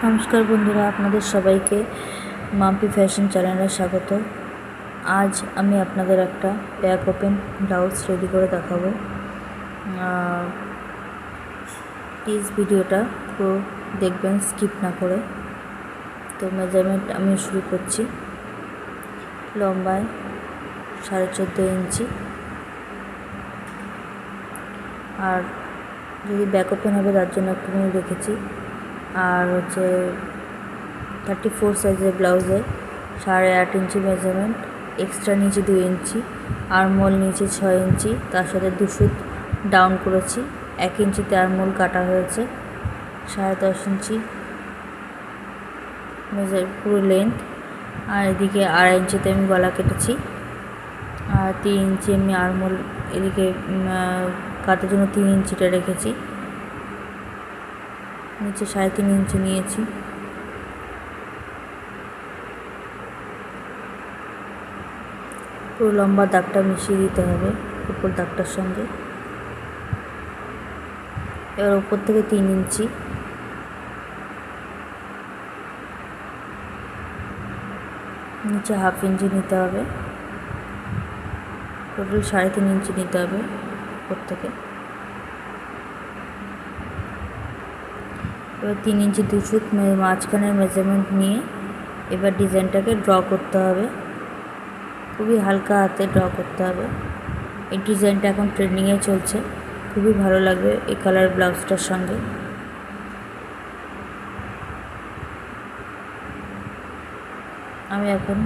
নমস্কার বন্ধুরা, আপনাদের সবাইকে মাম্পি ফ্যাশন চ্যানেলে স্বাগত। আজ আমি আপনাদের একটা ব্যাক ওপেন ব্লাউজ রেডি করে দেখাবো। প্লিজ ভিডিওটা পুরো দেখবেন, স্কিপ না করে। তো মেজারমেন্ট আমি শুরু করছি। লম্বায় 14.5 ইঞ্চি, আর যদি ব্যাক ওপেন হবে তার জন্য একটুখানি রেখেছি। আর 34 সাইজের ব্লাউজে 8.5 ইঞ্চি মেজারমেন্ট, এক্সট্রা নিচে 2 ইঞ্চি, আরমোল নিচে 6 ইঞ্চি, তার সাথে 2 সুত ডাউন করেছি। 1 ইঞ্চিতে আরমোল কাটা হয়েছে। 10.5 ইঞ্চি মেজার পুরো লেন্থ, আর এদিকে 2.5 ইঞ্চিতে আমি গলা কেটেছি। আর 3 ইঞ্চি আমি আরমোল এদিকে কাটার জন্য 3 ইঞ্চিটা রেখেছি। নিচে 3.5 ইঞ্চি নিয়েছি। পুরো লম্বা দাগটা মিশিয়ে দিতে হবে উপর দাগটার সঙ্গে। এবার উপর থেকে 3 ইঞ্চি, নিচে 1/2 ইঞ্চি নিতে হবে। টোটাল 3.5 ইঞ্চি নিতে হবে উপর থেকে। এবার 3 ইঞ্চি 2 সুত মাঝখানের মেজারমেন্ট নিয়ে এবার ডিজাইনটাকে ড্র করতে হবে। খুবই হালকা হাতে ড্র করতে হবে। এই ডিজাইনটা এখন ট্রেন্ডিংয়ে চলছে, খুবই ভালো লাগবে এই কালার ব্লাউজটার সঙ্গে। আমি এখন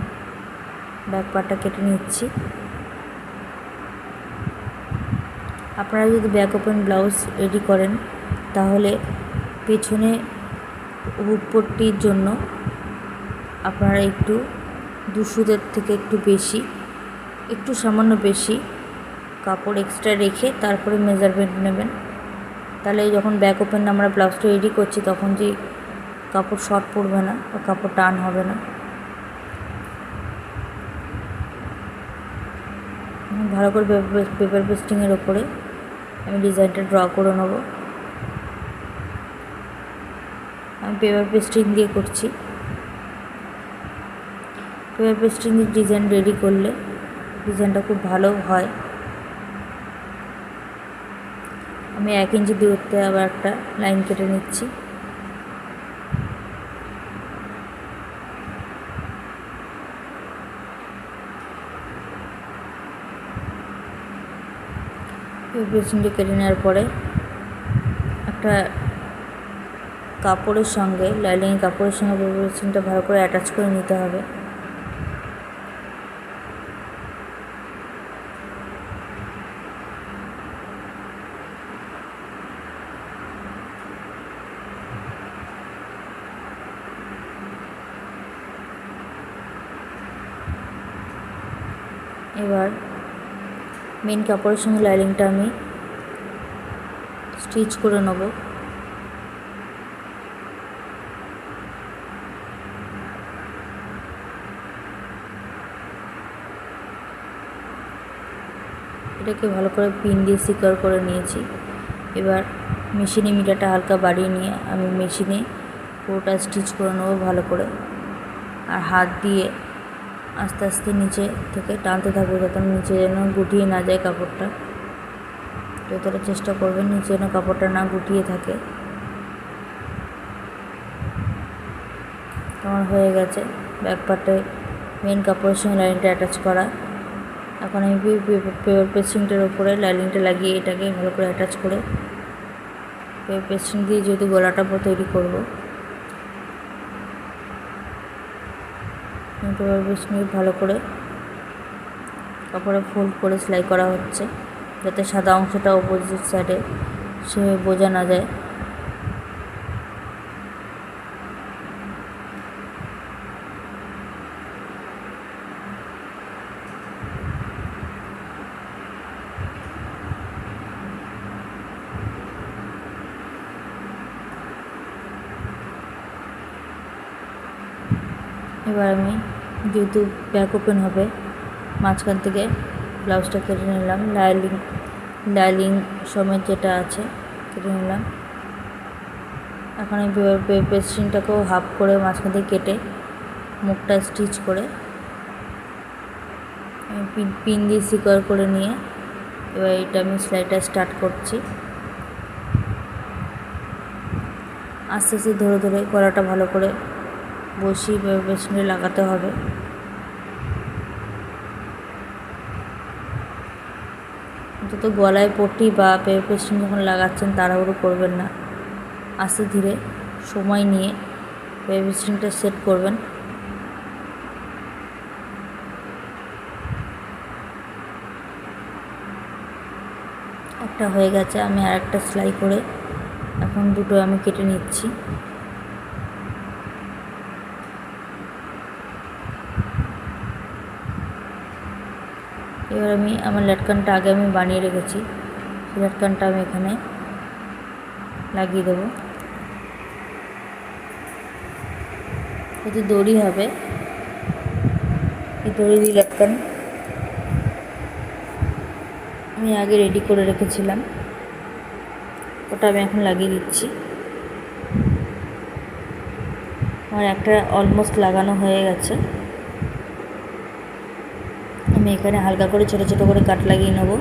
ব্যাক পার্টটা কেটে নিচ্ছি। আপনারা যদি ব্যাক ওপেন ব্লাউজ রেডি করেন তাহলে পেছনে হুক পট্টির জন্য আপনারা একটু 2 সুতের থেকে একটু সামান্য বেশি কাপড় এক্সট্রা রেখে তারপরে মেজারমেন্ট নেবেন। তাহলে যখন ব্যাক ওপেন আমরা ব্লাউজটা রেডি করছি তখন যে কাপড় শর্ট পড়বে না বা কাপড় টান হবে না। ভালো করে পেপার পেস্টিংয়ের ওপরে আমি ডিজাইনটা ড্র করে নেব। আমি পেপার পেস্টিং দিয়ে করছি। পেপার পেস্টিং দিয়ে ডিজাইন রেডি করলে ডিজাইনটা খুব ভালো হয়। আমি 1 ইঞ্চি দূরত্বে আবার একটা লাইন কেটে নিচ্ছি। পেপার পেস্টিংটা কেটে নেওয়ার পরে একটা কাপড়ের সঙ্গে লাইনিং কাপড়ের সঙ্গে পেপার পেস্টিংটা ভালো করে অ্যাটাচ করে নিতে হবে। এবার মেন কাপড়ের সঙ্গে লাইনিংটা আমি স্টিচ করে নেব। এটাকে ভালো করে পিন দিয়ে সিকিউর করে নিয়েছি। এবার মেশিনে মিটারটা হালকা বাড়িয়ে নিয়ে আমি মেশিনে পুরোটা স্টিচ করে নেবো ভালো করে। আর হাত দিয়ে আস্তে আস্তে নিচে থেকে টানতে থাকবো যাতে নিচে যেন গুটিয়ে না যায় কাপড়টা। যতটা চেষ্টা করবেন নিচে যেন কাপড়টা না গুটিয়ে থাকে। আমার হয়ে গেছে ব্যাক পার্টে মেন কাপড়ের সঙ্গে লাইনটা অ্যাটাচ করা। এখন আমি পেপার পেস্টিংটার উপরে লাইনিংটা লাগিয়ে এটাকে ভালো করে অ্যাটাচ করে পেপার পেস্টিং দিয়ে যেহেতু গলাটা তৈরি করব, পেপার পেস্টিং ভালো করে কাপড়ে ফোল্ড করে সেলাই করা হচ্ছে যাতে সাদা অংশটা অপোজিট সাইডে সে বোঝা না যায়। এবার আমি যেহেতু ব্যাক ওপেন হবে মাঝখান থেকে ব্লাউজটা কেটে নিলাম। লাইনিং সমেত যেটা আছে কেটে নিলাম। এখন এই পেস্ট্রিংটাকেও হাফ করে মাঝখান থেকে কেটে মুখটা স্টিচ করে পিন দিয়ে সিকোয়ার করে নিয়ে এবার এটা আমি সেলাইটা স্টার্ট করছি। আস্তে আস্তে ধরে ধরে গলাটা ভালো করে বসিয়ে পেছনে লাগাতে হবে। অন্তত গলায় পট্টি বা পেস্টিং যখন লাগাচ্ছেন তাড়াহুড়ো করবেন না, আস্তে ধীরে সময় নিয়ে পেস্টিংটা সেট করবেন। একটা হয়ে গেছে, আমি আর একটা সেলাই করে এখন দুটো আমি কেটে নিচ্ছি। এবার আমি আমার লটকানটা আগে আমি বানিয়ে রেখেছি, সেই লটকানটা আমি এখানে লাগিয়ে দেবো। এতে দড়ি হবে, এই দড়ি দিয়ে লটকান আমি আগে রেডি করে রেখেছিলাম, ওটা আমি এখন লাগিয়ে দিচ্ছি। আমার একটা অলমোস্ট লাগানো হয়ে গেছে। আমি এখানে হালকা করে ছোটো ছোটো করে কাট লাগিয়ে নেব,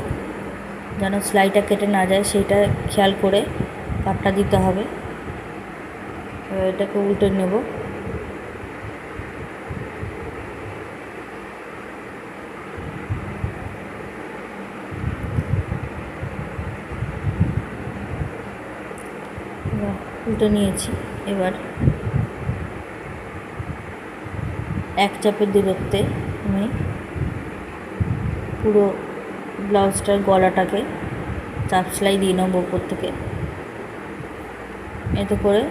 যেন সেলাইটা কেটে না যায় সেইটা খেয়াল করে কাটটা দিতে হবে। এটাকে উল্টে নেব। উল্টে নিয়েছি। এবার এক চাপের দূরত্বে আমি পুরো ব্লাউজটার গলাটাকে চাপ সেলাই দিয়ে নেব উপর থেকে। এতে করে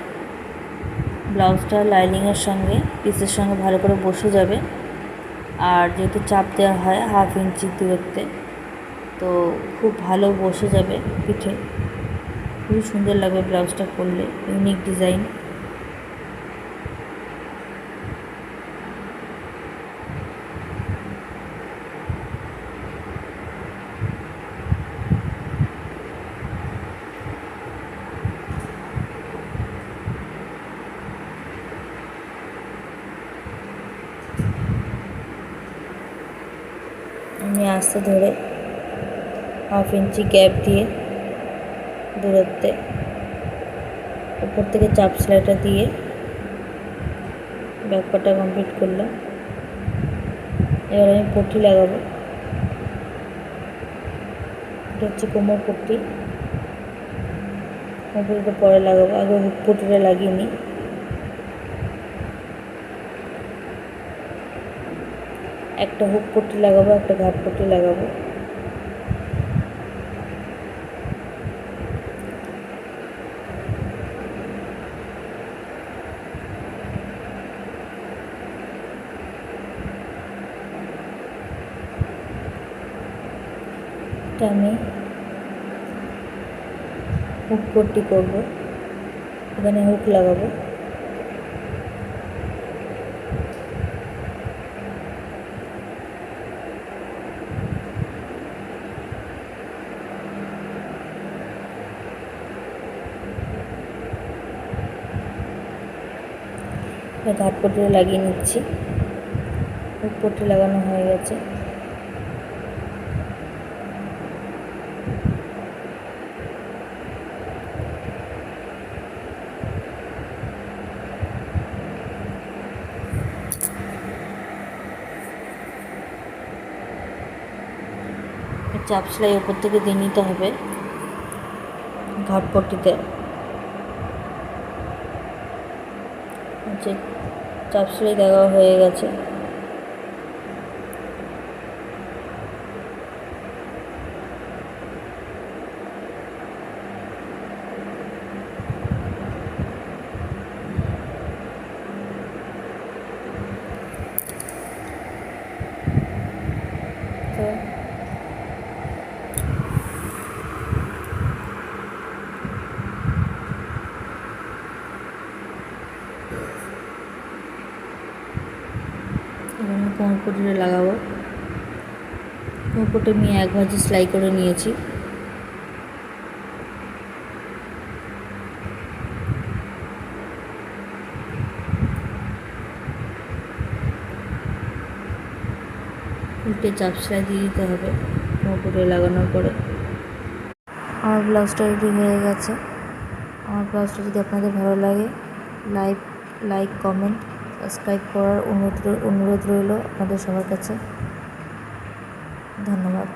ব্লাউজটা লাইনিংয়ের সঙ্গে পিসের সঙ্গে ভালো করে বসে যাবে। আর যেহেতু চাপ দেওয়া হয় 1/2 ইঞ্চির দূরত্বে, তো খুব ভালো বসে যাবে পিঠে। খুবই সুন্দর লাগবে ব্লাউজটা পরলে, ইউনিক ডিজাইন। আমি আস্তে ধরে 1/2 ইঞ্চি গ্যাপ দিয়ে দূরত্বে উপর থেকে চাপ সেলাইটা দিয়ে ব্যাক পার্টটা কমপ্লিট করলাম। এবার আমি পট্টি লাগাবো। এটা হচ্ছে কোমর পট্টি, পট্টিটা পরে লাগাবো, আগে হুক পট্টিটা লাগিয়ে নিই। একটা হুক পট্টি লাগাবো, একটা ঘাট পট্টি লাগাবো। আমি হুক পট্টি করবো, এখানে হুক লাগাবো। ঘাট পট্টিটা লাগিয়ে নিচ্ছি। হুক পট্টি লাগানো হয়ে গেছে। চাপ সেলাই ওপর থেকে দিয়ে নিতে হবে ঘাট পট্টিতে। চাপ সেলাই দেওয়া হয়ে গেছে। তো এখানে কোমর পট্টিটা লাগাবো। কোমর পট্টি আমি 1 ভাঁজে সেলাই করে নিয়েছি। উল্টে চাপ সেলাই দিয়ে দিতে হবে মোটরে লাগানোর পরে। আমার ব্লাউজটা রেডি হয়ে গেছে। আমার ব্লাউজটা যদি আপনাদের ভালো লাগে লাইক কমেন্ট সাবস্ক্রাইব করার অনুরোধ রইল আপনাদের সবার কাছে। ধন্যবাদ।